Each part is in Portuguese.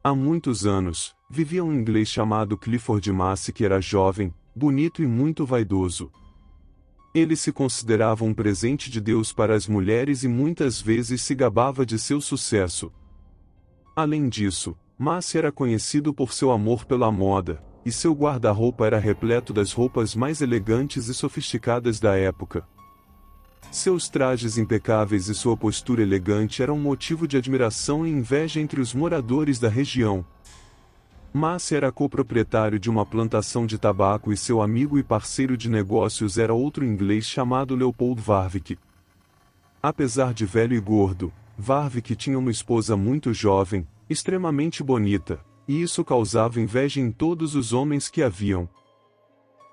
Há muitos anos, vivia um inglês chamado Clifford Massey que era jovem, bonito e muito vaidoso. Ele se considerava um presente de Deus para as mulheres e muitas vezes se gabava de seu sucesso. Além disso, Massey era conhecido por seu amor pela moda, e seu guarda-roupa era repleto das roupas mais elegantes e sofisticadas da época. Seus trajes impecáveis e sua postura elegante eram motivo de admiração e inveja entre os moradores da região. Massey era coproprietário de uma plantação de tabaco e seu amigo e parceiro de negócios era outro inglês chamado Leopold Warwick. Apesar de velho e gordo, Warwick tinha uma esposa muito jovem, extremamente bonita, e isso causava inveja em todos os homens que a viam.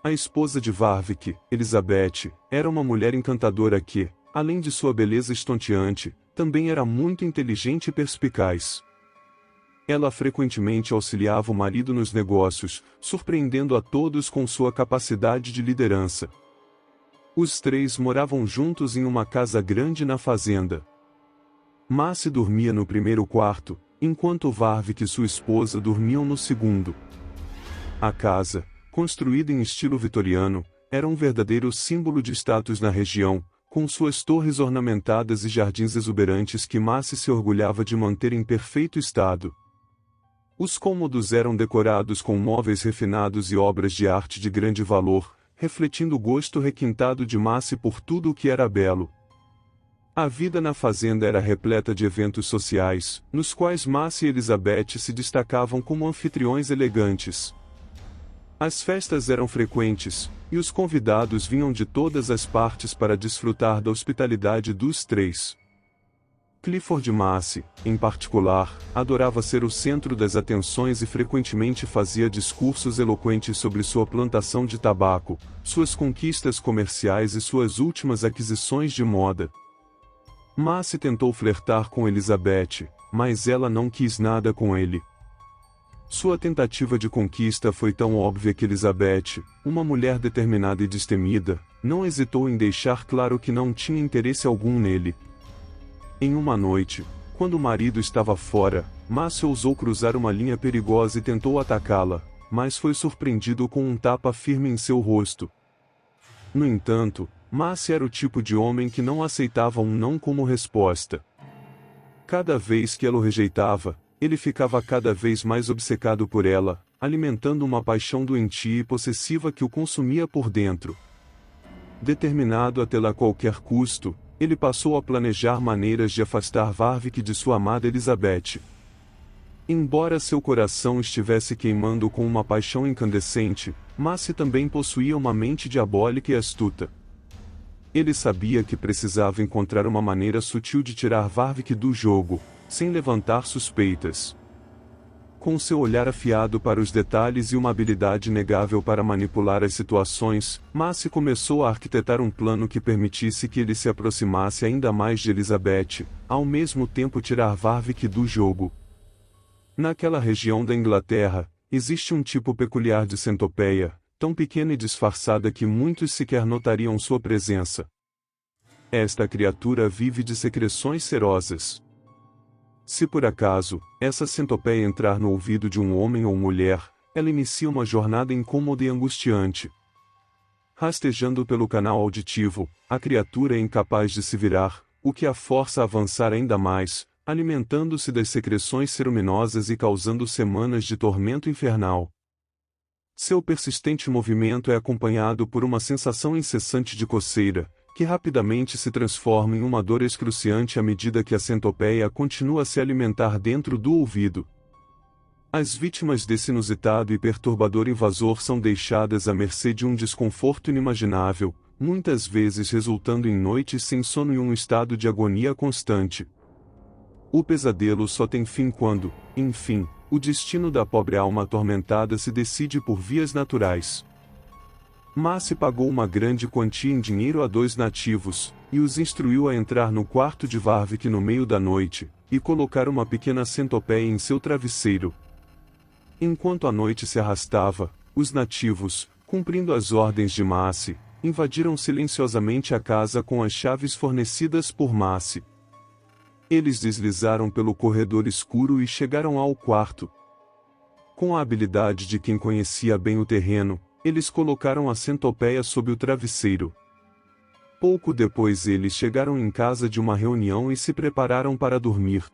A esposa de Warwick, Elizabeth, era uma mulher encantadora que, além de sua beleza estonteante, também era muito inteligente e perspicaz. Ela frequentemente auxiliava o marido nos negócios, surpreendendo a todos com sua capacidade de liderança. Os três moravam juntos em uma casa grande na fazenda. Massey dormia no primeiro quarto, enquanto Warwick e sua esposa dormiam no segundo. A casa, construída em estilo vitoriano, era um verdadeiro símbolo de status na região, com suas torres ornamentadas e jardins exuberantes que Massey se orgulhava de manter em perfeito estado. Os cômodos eram decorados com móveis refinados e obras de arte de grande valor, refletindo o gosto requintado de Massey por tudo o que era belo. A vida na fazenda era repleta de eventos sociais, nos quais Massey e Elizabeth se destacavam como anfitriões elegantes. As festas eram frequentes, e os convidados vinham de todas as partes para desfrutar da hospitalidade dos três. Clifford Massey, em particular, adorava ser o centro das atenções e frequentemente fazia discursos eloquentes sobre sua plantação de tabaco, suas conquistas comerciais e suas últimas aquisições de moda. Massey tentou flertar com Elizabeth, mas ela não quis nada com ele. Sua tentativa de conquista foi tão óbvia que Elizabeth, uma mulher determinada e destemida, não hesitou em deixar claro que não tinha interesse algum nele. Em uma noite, quando o marido estava fora, Massey ousou cruzar uma linha perigosa e tentou atacá-la, mas foi surpreendido com um tapa firme em seu rosto. No entanto, Massey era o tipo de homem que não aceitava um não como resposta. Cada vez que ela o rejeitava, ele ficava cada vez mais obcecado por ela, alimentando uma paixão doentia e possessiva que o consumia por dentro. Determinado a tê-la a qualquer custo, ele passou a planejar maneiras de afastar Warwick de sua amada Elizabeth. Embora seu coração estivesse queimando com uma paixão incandescente, Massey também possuía uma mente diabólica e astuta. Ele sabia que precisava encontrar uma maneira sutil de tirar Warwick do jogo, sem levantar suspeitas. Com seu olhar afiado para os detalhes e uma habilidade inegável para manipular as situações, Massey começou a arquitetar um plano que permitisse que ele se aproximasse ainda mais de Elizabeth, ao mesmo tempo tirar Warwick do jogo. Naquela região da Inglaterra, existe um tipo peculiar de centopeia, tão pequena e disfarçada que muitos sequer notariam sua presença. Esta criatura vive de secreções cerosas. Se por acaso, essa centopeia entrar no ouvido de um homem ou mulher, ela inicia uma jornada incômoda e angustiante. Rastejando pelo canal auditivo, a criatura é incapaz de se virar, o que a força a avançar ainda mais, alimentando-se das secreções ceruminosas e causando semanas de tormento infernal. Seu persistente movimento é acompanhado por uma sensação incessante de coceira, que rapidamente se transforma em uma dor excruciante à medida que a centopeia continua a se alimentar dentro do ouvido. As vítimas desse inusitado e perturbador invasor são deixadas à mercê de um desconforto inimaginável, muitas vezes resultando em noites sem sono e um estado de agonia constante. O pesadelo só tem fim quando, enfim, o destino da pobre alma atormentada se decide por vias naturais. Massey pagou uma grande quantia em dinheiro a 2 nativos, e os instruiu a entrar no quarto de Warwick no meio da noite, e colocar uma pequena centopeia em seu travesseiro. Enquanto a noite se arrastava, os nativos, cumprindo as ordens de Massey, invadiram silenciosamente a casa com as chaves fornecidas por Massey. Eles deslizaram pelo corredor escuro e chegaram ao quarto, Com a habilidade de quem conhecia bem o terreno, eles colocaram a centopeia sob o travesseiro. Pouco depois eles chegaram em casa de uma reunião e se prepararam para dormir.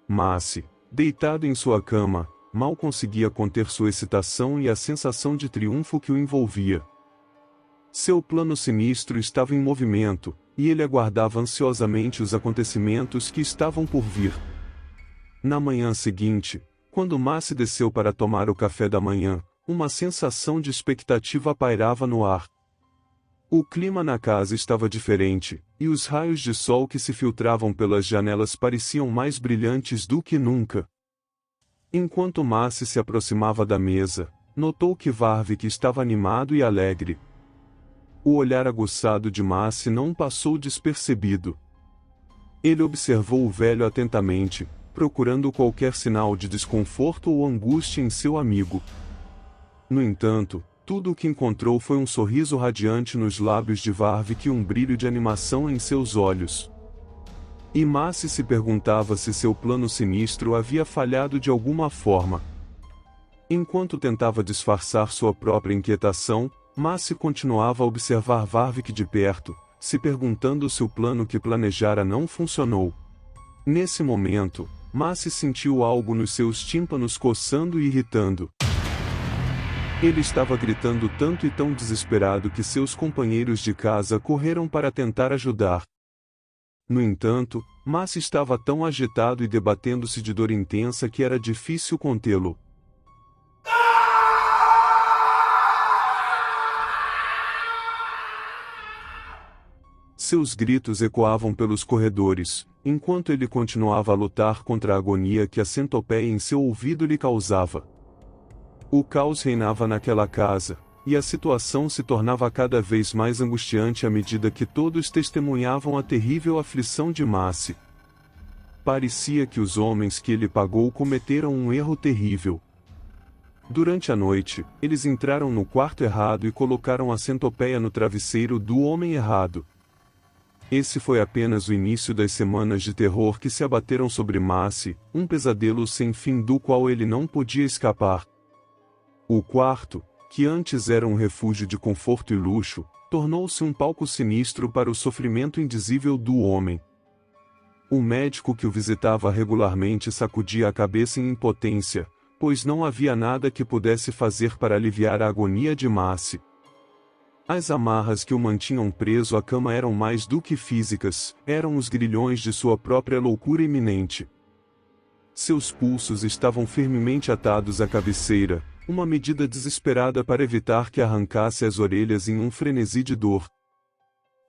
Massi, deitado em sua cama, mal conseguia conter sua excitação e a sensação de triunfo que o envolvia. Seu plano sinistro estava em movimento, e ele aguardava ansiosamente os acontecimentos que estavam por vir. Na manhã seguinte, quando Massi desceu para tomar o café da manhã, uma sensação de expectativa pairava no ar. O clima na casa estava diferente, e os raios de sol que se filtravam pelas janelas pareciam mais brilhantes do que nunca. Enquanto Massi se aproximava da mesa, notou que Varvik estava animado e alegre. O olhar aguçado de Massi não passou despercebido. Ele observou o velho atentamente, procurando qualquer sinal de desconforto ou angústia em seu amigo. No entanto, tudo o que encontrou foi um sorriso radiante nos lábios de Varvik e um brilho de animação em seus olhos. E Massi se perguntava se seu plano sinistro havia falhado de alguma forma. Enquanto tentava disfarçar sua própria inquietação, Massi continuava a observar Varvik de perto, se perguntando se o plano que planejara não funcionou. Nesse momento, Massi sentiu algo nos seus tímpanos coçando e irritando. Ele estava gritando tanto e tão desesperado que seus companheiros de casa correram para tentar ajudar. No entanto, Massi estava tão agitado e debatendo-se de dor intensa que era difícil contê-lo. Seus gritos ecoavam pelos corredores, enquanto ele continuava a lutar contra a agonia que a centopeia em seu ouvido lhe causava. O caos reinava naquela casa, e a situação se tornava cada vez mais angustiante à medida que todos testemunhavam a terrível aflição de Massi. Parecia que os homens que ele pagou cometeram um erro terrível. Durante a noite, eles entraram no quarto errado e colocaram a centopeia no travesseiro do homem errado. Esse foi apenas o início das semanas de terror que se abateram sobre Massi, um pesadelo sem fim do qual ele não podia escapar. O quarto, que antes era um refúgio de conforto e luxo, tornou-se um palco sinistro para o sofrimento indizível do homem. O médico que o visitava regularmente sacudia a cabeça em impotência, pois não havia nada que pudesse fazer para aliviar a agonia de Massi. As amarras que o mantinham preso à cama eram mais do que físicas, eram os grilhões de sua própria loucura iminente. Seus pulsos estavam firmemente atados à cabeceira, uma medida desesperada para evitar que arrancasse as orelhas em um frenesi de dor.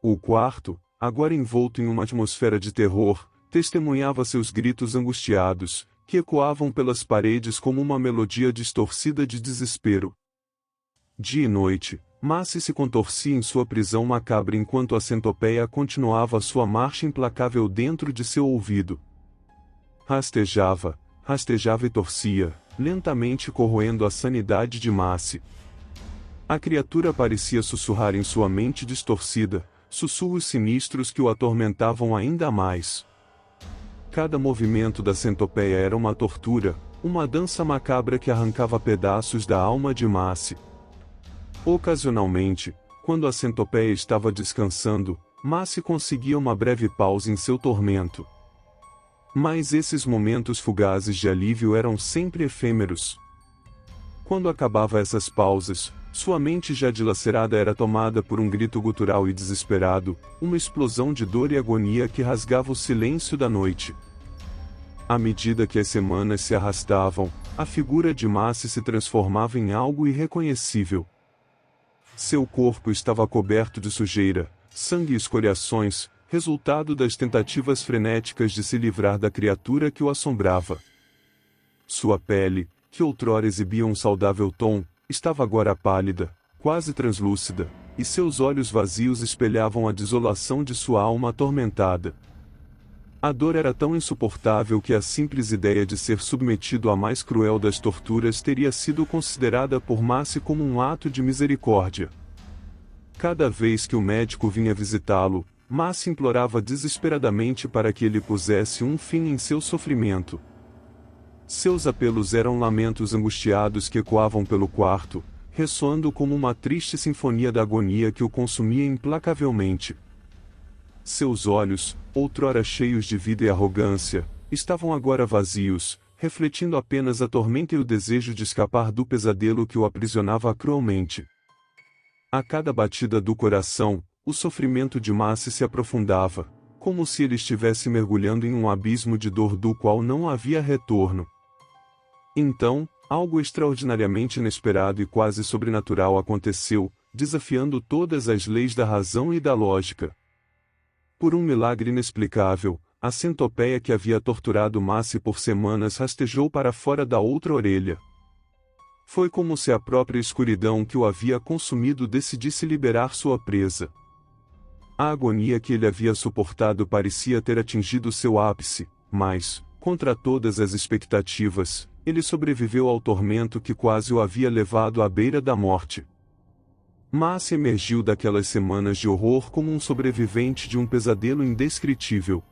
O quarto, agora envolto em uma atmosfera de terror, testemunhava seus gritos angustiados, que ecoavam pelas paredes como uma melodia distorcida de desespero. Dia e noite, Massi se contorcia em sua prisão macabra enquanto a centopeia continuava sua marcha implacável dentro de seu ouvido. Rastejava e torcia, lentamente corroendo a sanidade de Massi. A criatura parecia sussurrar em sua mente distorcida, sussurros sinistros que o atormentavam ainda mais. Cada movimento da centopeia era uma tortura, uma dança macabra que arrancava pedaços da alma de Massi. Ocasionalmente, quando a centopeia estava descansando, Massi conseguia uma breve pausa em seu tormento. Mas esses momentos fugazes de alívio eram sempre efêmeros. Quando acabava essas pausas, sua mente já dilacerada era tomada por um grito gutural e desesperado, uma explosão de dor e agonia que rasgava o silêncio da noite. À medida que as semanas se arrastavam, a figura de Massi se transformava em algo irreconhecível. Seu corpo estava coberto de sujeira, sangue e escoriações, resultado das tentativas frenéticas de se livrar da criatura que o assombrava. Sua pele, que outrora exibia um saudável tom, estava agora pálida, quase translúcida, e seus olhos vazios espelhavam a desolação de sua alma atormentada. A dor era tão insuportável que a simples ideia de ser submetido à mais cruel das torturas teria sido considerada por Massi como um ato de misericórdia. Cada vez que o médico vinha visitá-lo, Massi implorava desesperadamente para que ele pusesse um fim em seu sofrimento. Seus apelos eram lamentos angustiados que ecoavam pelo quarto, ressoando como uma triste sinfonia da agonia que o consumia implacavelmente. Seus olhos, outrora cheios de vida e arrogância, estavam agora vazios, refletindo apenas a tormenta e o desejo de escapar do pesadelo que o aprisionava cruelmente. A cada batida do coração, o sofrimento de Macy se aprofundava, como se ele estivesse mergulhando em um abismo de dor do qual não havia retorno. Então, algo extraordinariamente inesperado e quase sobrenatural aconteceu, desafiando todas as leis da razão e da lógica. Por um milagre inexplicável, a centopeia que havia torturado Macy por semanas rastejou para fora da outra orelha. Foi como se a própria escuridão que o havia consumido decidisse liberar sua presa. A agonia que ele havia suportado parecia ter atingido seu ápice, mas, contra todas as expectativas, ele sobreviveu ao tormento que quase o havia levado à beira da morte. Macy emergiu daquelas semanas de horror como um sobrevivente de um pesadelo indescritível.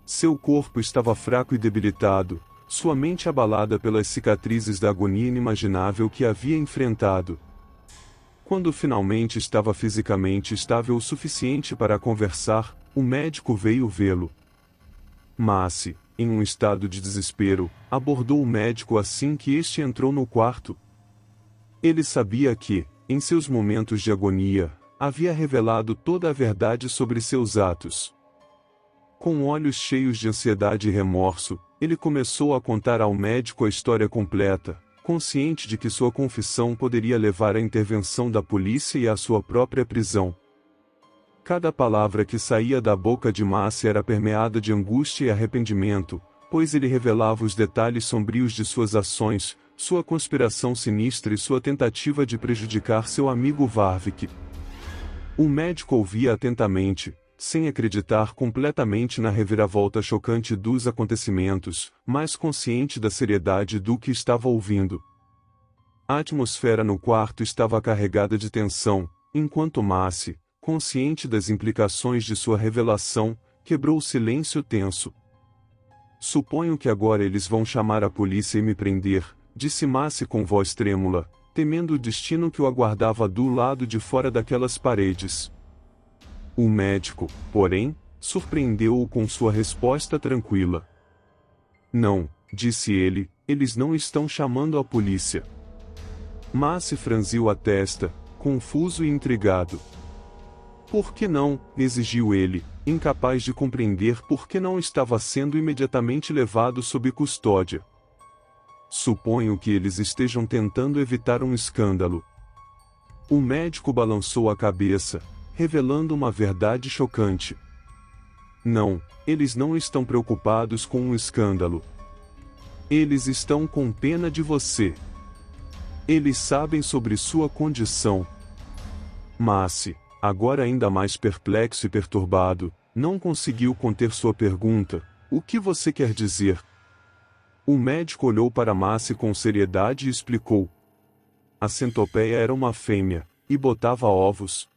Seu corpo estava fraco e debilitado, sua mente abalada pelas cicatrizes da agonia inimaginável que havia enfrentado. Quando finalmente estava fisicamente estável o suficiente para conversar, o médico veio vê-lo. Macy, em um estado de desespero, abordou o médico assim que este entrou no quarto. Ele sabia que, em seus momentos de agonia, havia revelado toda a verdade sobre seus atos. Com olhos cheios de ansiedade e remorso, ele começou a contar ao médico a história completa, consciente de que sua confissão poderia levar à intervenção da polícia e à sua própria prisão. Cada palavra que saía da boca de Macy era permeada de angústia e arrependimento, pois ele revelava os detalhes sombrios de suas ações, sua conspiração sinistra e sua tentativa de prejudicar seu amigo Warwick. O médico ouvia atentamente, sem acreditar completamente na reviravolta chocante dos acontecimentos, mas consciente da seriedade do que estava ouvindo. A atmosfera no quarto estava carregada de tensão, enquanto Macy, consciente das implicações de sua revelação, quebrou o silêncio tenso. Suponho que agora eles vão chamar a polícia e me prender, disse Macy com voz trêmula, temendo o destino que o aguardava do lado de fora daquelas paredes. O médico, porém, surpreendeu-o com sua resposta tranquila. Não, disse ele, eles não estão chamando a polícia. Macy franziu a testa, confuso e intrigado. Por que não? Exigiu ele, incapaz de compreender por que não estava sendo imediatamente levado sob custódia. Suponho que eles estejam tentando evitar um escândalo. O médico balançou a cabeça, revelando uma verdade chocante. Não, eles não estão preocupados com um escândalo. Eles estão com pena de você. Eles sabem sobre sua condição. Macy, agora ainda mais perplexo e perturbado, não conseguiu conter sua pergunta: o que você quer dizer? O médico olhou para Macy com seriedade e explicou. A centopeia era uma fêmea, e botava ovos.